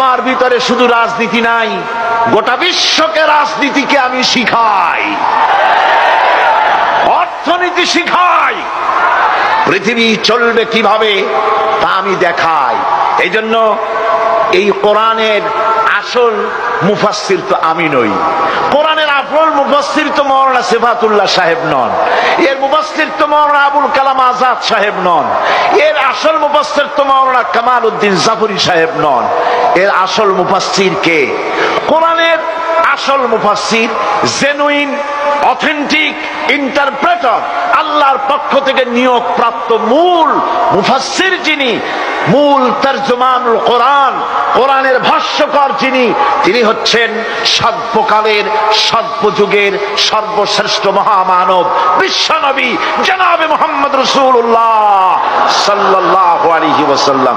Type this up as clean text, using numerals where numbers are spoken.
আমার ভিতরে শুধু রাজনীতি নাই, গোটা বিশ্বকে রাজনীতিকে আমি শিখাই, অর্থনীতি শিখাই, পৃথিবী চলবে কিভাবে তা আমি দেখাই। এই জন্য এই কোরআনের আসল মুফাসসির তো আমি নই, কোরআনের আসল মুফাসসির তো মাওলানা সিফাতুল্লাহ সাহেব নন, এর মুফাসসির তো মাওলানা আবুল কালাম আজাদ সাহেব নন, এর আসল মুফাসসির তো মাওলানা কামাল উদ্দিন জাফরি সাহেব নন। এর আসল মুফাসসির কে? কোরআনের আসল মুফাসসির, জেনুইন অথেন্টিক ইন্টারপ্রেটার, আল্লাহর পক্ষ থেকে নিয়োগ প্রাপ্ত মূল মুফাসসির যিনি, মূল তরজমানুল কোরআন, কোরআনের ভাষ্যকার যিনি, তিনি হচ্ছেন সর্বকালের সর্বযুগের সর্বশ্রেষ্ঠ মহামানব বিশ্বনবী জনাবে মুহাম্মদ রাসূলুল্লাহ সাল্লাল্লাহু আলাইহি ওয়াসাল্লাম।